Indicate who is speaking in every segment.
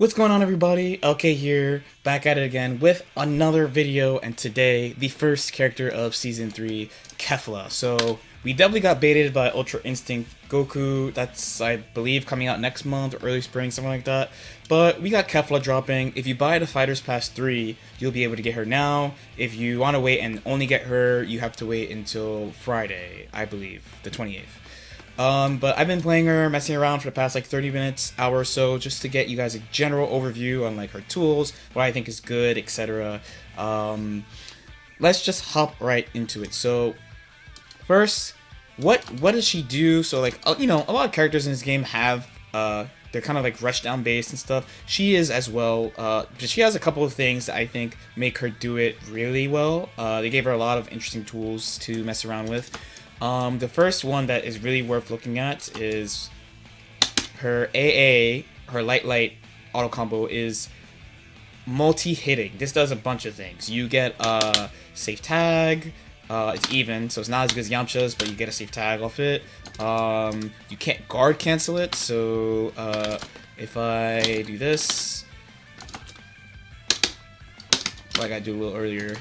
Speaker 1: What's going on, everybody? LK here, back at it again with another video, and today the first character of season 3, Kefla. So we definitely got baited by Ultra Instinct Goku. That's, I believe, coming out next month or early spring, something like that. But we got Kefla dropping. If you buy the Fighters Pass 3, you'll be able to get her now. If you want to wait and only get her, you have to wait until Friday, I believe, the 28th. But I've been playing her, messing around for the past like 30 minutes, hour or so, just to get you guys a general overview on like her tools, what I think is good, etc. Let's just hop right into it. So first, what does she do? So like, you know, a lot of characters in this game have they're kind of like rush down based and stuff. She is as well. She has a couple of things that I think make her do it really well. They gave her a lot of interesting tools to mess around with. The first one that is really worth looking at is her AA, her light auto combo is multi-hitting. This does a bunch of things. You get a safe tag, it's even, so it's not as good as Yamcha's, but you get a safe tag off it. You can't guard cancel it, so if I do this, so I gotta do a little earlier.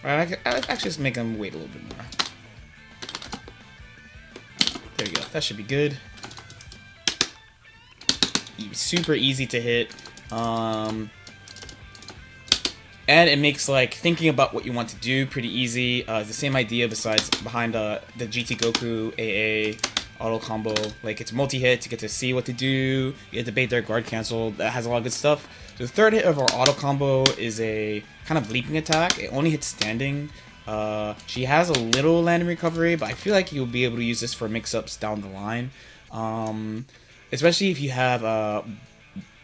Speaker 1: Alright, I actually just make them wait a little bit more. There you go. That should be good. Super easy to hit. And it makes like thinking about what you want to do pretty easy. It's the same idea besides behind the GT Goku AA auto combo. Like, it's multi-hit, you get to see what to do, you get to bait their guard cancel. That has a lot of good stuff. The third hit of our auto combo is a kind of leaping attack. It only hits standing. She has a little landing recovery, but I feel like you'll be able to use this for mix-ups down the line. Especially if you have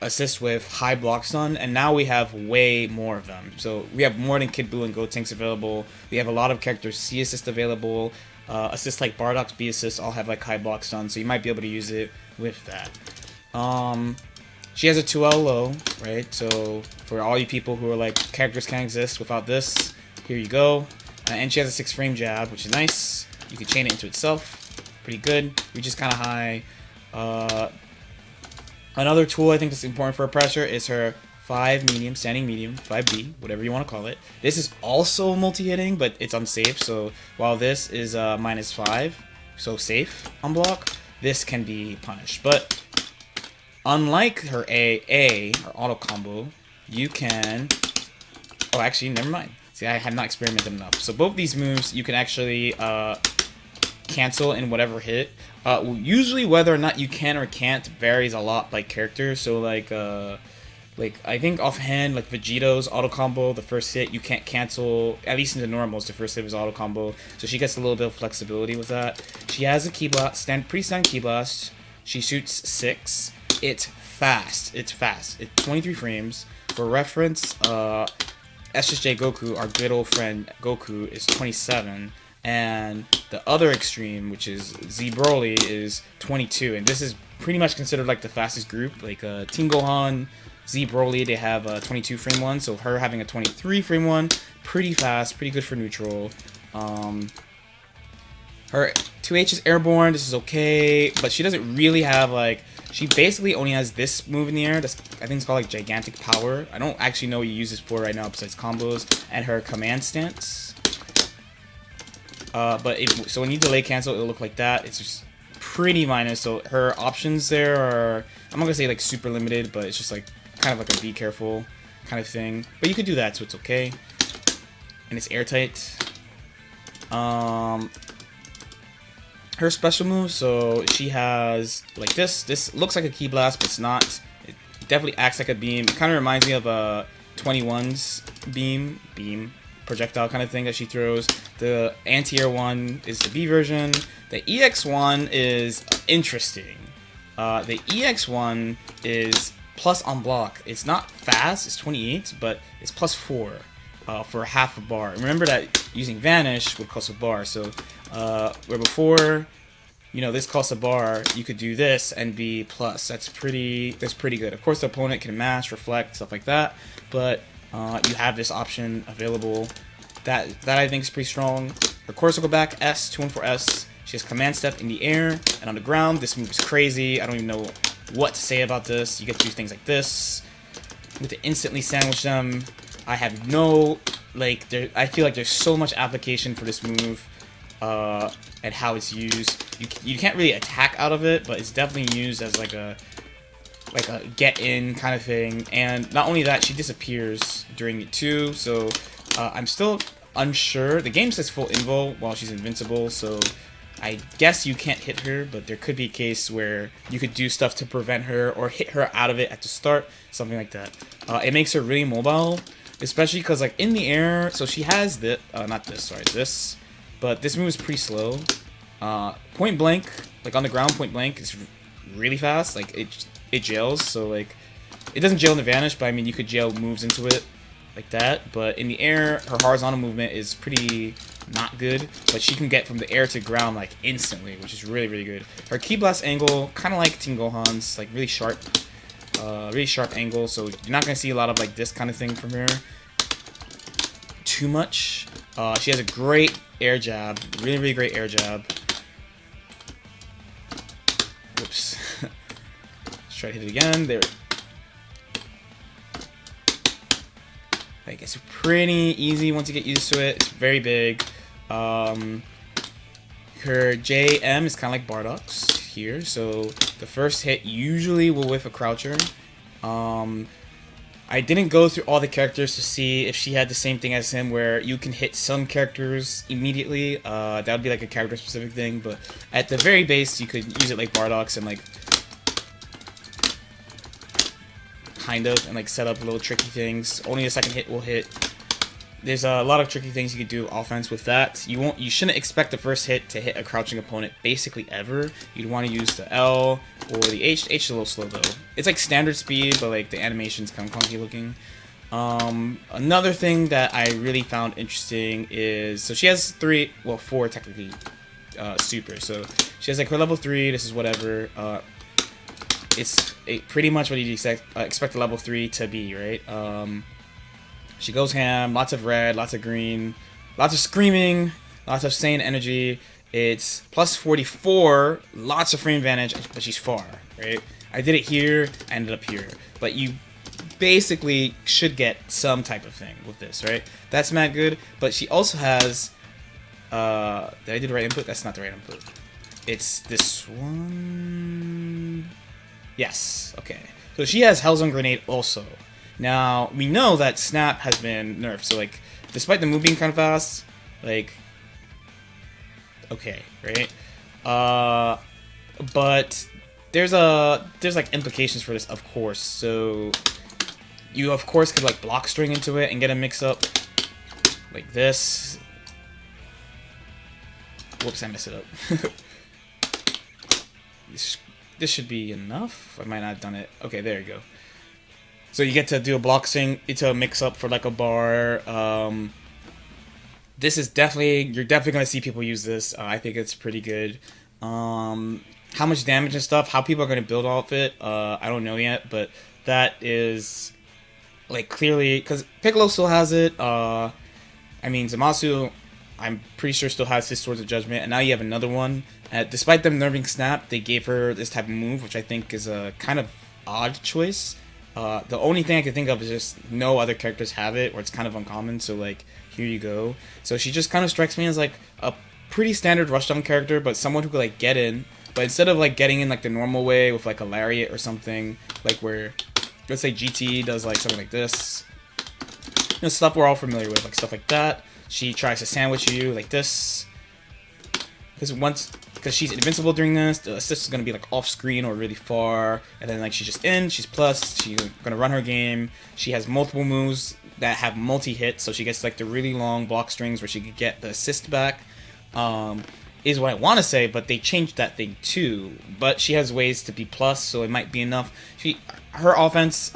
Speaker 1: assist with high block stun, and now we have way more of them. So we have more than Kid Buu and Gotenks available. We have a lot of characters C assist available. Assists like Bardock's B assist all have like high block stun, so you might be able to use it with that. She has a 2L low, right? So for all you people who are like, characters can't exist without this, here you go. And she has a 6 frame jab, which is nice. You can chain it into itself. Pretty good. Reach is kind of high. Another tool I think that's important for her pressure is her 5 medium, standing medium, 5B, whatever you want to call it. This is also multi-hitting, but it's unsafe. So while this is -5, so safe on block, this can be punished. But unlike her AA, her auto combo, you can... Oh, actually, never mind. See, I have not experimented enough. So both these moves, you can actually cancel in whatever hit. Usually, whether or not you can or can't varies a lot by character. So, like I think offhand, like Vegeto's auto combo, the first hit you can't cancel, at least in the normals, the first hit was auto combo. So she gets a little bit of flexibility with that. She has a key blast, pre-stand key blast. She shoots 6. It's fast. It's fast. It's 23 frames. For reference, SSJ Goku, our good old friend Goku, is 27. And the other extreme, which is Z Broly, is 22. And this is pretty much considered like the fastest group. Like Team Gohan, Z Broly, they have a 22 frame one. So her having a 23 frame one, pretty fast, pretty good for neutral. Her 2H is airborne. This is okay, but she doesn't really have like... She basically only has this move in the air. That's, I think it's called like Gigantic Power. I don't actually know what you use this for right now besides combos. And her command stance. So when you delay cancel, it'll look like that. It's just pretty minus. So her options there are, I'm not gonna say like super limited, but it's just like kind of like a be careful kind of thing. But you could do that, so it's okay. And it's airtight. Her special move, so she has like this. This looks like a key blast, but it's not. It definitely acts like a beam. It kind of reminds me of a 21's beam projectile kind of thing that she throws. The anti-air one is the B version. The EX one is interesting. The EX one is plus on block. It's not fast. It's 28, but it's +4 for half a bar. Remember that using Vanish would cost a bar. So where before, you know, this costs a bar, you could do this and be plus. That's pretty good. Of course, the opponent can mash, reflect, stuff like that, but you have this option available. That I think is pretty strong. Of course, we'll go back S, 214S. She has command step in the air and on the ground. This move is crazy. I don't even know what to say about this. You get to do things like this with to instantly sandwich them. I have no, like, I feel like there's so much application for this move and how it's used. You can't really attack out of it, but it's definitely used as like a get in kind of thing. And not only that, she disappears during it too, so I'm still unsure. The game says full invul while she's invincible, so I guess you can't hit her, but there could be a case where you could do stuff to prevent her or hit her out of it at the start, something like that. It makes her really mobile, especially because like in the air, so she has this, not this, sorry, this, but this move is pretty slow. Point blank, like on the ground, point blank is really fast. Like it jails, so like it doesn't jail in the vanish, but I mean you could jail moves into it like that. But in the air, her horizontal movement is pretty not good, but she can get from the air to ground like instantly, which is really good. Her ki blast angle, kind of like Team Gohan's, like really sharp angle. So you're not gonna see a lot of like this kind of thing from her too much. She has a great air jab, really great air jab. Whoops. Let's try to hit it again. There. Like, it's pretty easy once you get used to it. It's very big. Her JM is kind of like Bardock's here. So the first hit usually will whiff a croucher. I didn't go through all the characters to see if she had the same thing as him, where you can hit some characters immediately. That would be like a character specific thing, but at the very base, you could use it like Bardock's and like kind of, and like set up little tricky things. Only a second hit will hit. There's a lot of tricky things you can do offense with that. You shouldn't expect the first hit to hit a crouching opponent basically ever. You'd want to use the L or the H. H is a little slow though. It's like standard speed, but like the animation's kind of clunky looking. Another thing that I really found interesting is, so she has four technically super. So she has like her level 3. This is whatever. It's pretty much what you'd expect a level 3 to be, right? She goes ham, lots of red, lots of green, lots of screaming, lots of Saiyan energy. It's plus 44, lots of frame advantage, but she's far, right? I did it here, I ended up here. But you basically should get some type of thing with this, right? That's mad good, but she also has... did I do the right input? That's not the right input. It's this one... Yes, okay. So she has Hellzone Grenade also. Now, we know that Snap has been nerfed, so like, despite the move being kind of fast, like, okay, right? But there's like implications for this, of course. So you of course could like block string into it and get a mix up like this. Whoops, I messed it up. This should be enough. I might not have done it. Okay, there you go. So you get to do a block string into a mix up for like a bar. This is you're definitely gonna see people use this. I think it's pretty good. How much damage and stuff, how people are gonna build off it, I don't know yet, but that is like clearly, because Piccolo still has it. I mean, Zamasu, I'm pretty sure still has his Swords of Judgment, and now you have another one. Despite them nerfing Snap, they gave her this type of move, which I think is a kind of odd choice. The only thing I can think of is just no other characters have it, or it's kind of uncommon, so like, here you go. So she just kind of strikes me as like a pretty standard rushdown character, but someone who could like get in, but instead of like getting in like the normal way with like a lariat or something, like where, let's say GT does like something like this, you know, stuff we're all familiar with, like stuff like that. She tries to sandwich you like this, because she's invincible during this, the assist is going to be like off screen or really far, and then like she's just in, she's plus, she's going to run her game. She has multiple moves that have multi-hits, so she gets like the really long block strings where she could get the assist back, is what I want to say, but they changed that thing too. But she has ways to be plus, so it might be enough. Her offense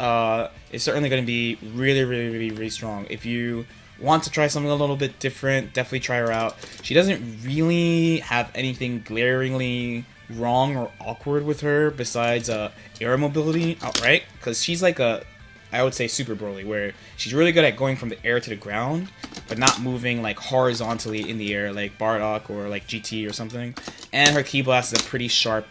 Speaker 1: is certainly going to be really strong. If you want to try something a little bit different, definitely try her out. She doesn't really have anything glaringly wrong or awkward with her besides air mobility outright, because she's like I would say Super Broly, where she's really good at going from the air to the ground, but not moving like horizontally in the air like Bardock or like GT or something. And her Ki Blast is a pretty sharp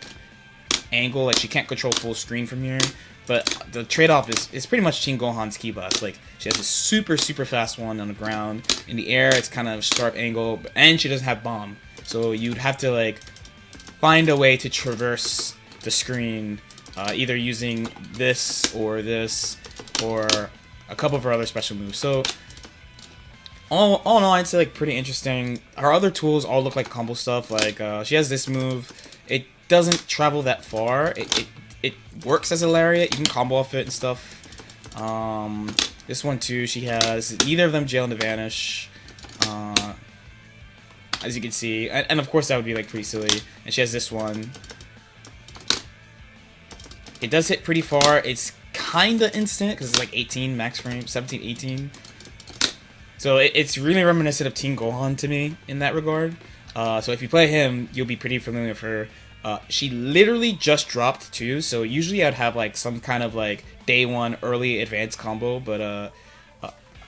Speaker 1: angle. Like, she can't control full screen from here. But the trade-off is pretty much Team Gohan's key bus. Like, she has a super fast one on the ground. In the air, it's kind of sharp angle, and she doesn't have bomb. So you'd have to like find a way to traverse the screen, either using this or a couple of her other special moves. So all in all, I'd say like pretty interesting. Her other tools all look like combo stuff. Like she has this move. It doesn't travel that far. It works as a lariat. You can combo off it and stuff. This one too. She has neither of them jail into vanish. As you can see, and of course that would be like pretty silly. And she has this one. It does hit pretty far. It's kinda instant because it's like 18 max frame, 17, 18. So it's really reminiscent of Team Gohan to me in that regard. So if you play him, you'll be pretty familiar with her. She literally just dropped too, so usually I'd have like some kind of like day one early advanced combo, but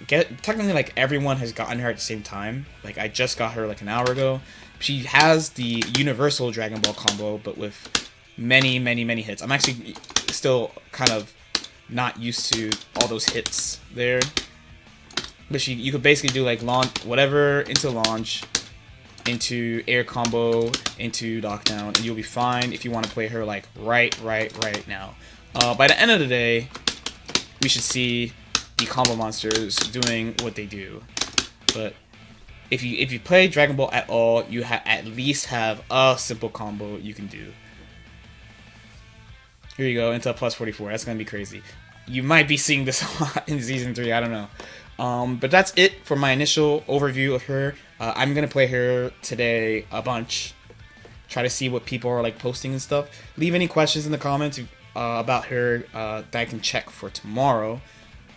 Speaker 1: technically like everyone has gotten her at the same time. Like I just got her like an hour ago. She has the universal Dragon Ball combo, but with many hits. I'm actually still kind of not used to all those hits there. But you could basically do like launch whatever into launch, into air combo, into knockdown, and you'll be fine if you want to play her like right now. By the end of the day, we should see the combo monsters doing what they do. But if you play Dragon Ball at all, you at least have a simple combo you can do. Here you go, into a plus 44. That's gonna be crazy. You might be seeing this a lot in Season 3, I don't know. But that's it for my initial overview of her. I'm gonna play her today a bunch. Try to see what people are like posting and stuff. Leave any questions in the comments about her that I can check for tomorrow.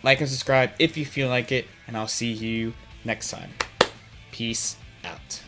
Speaker 1: Like and subscribe if you feel like it, and I'll see you next time. Peace out.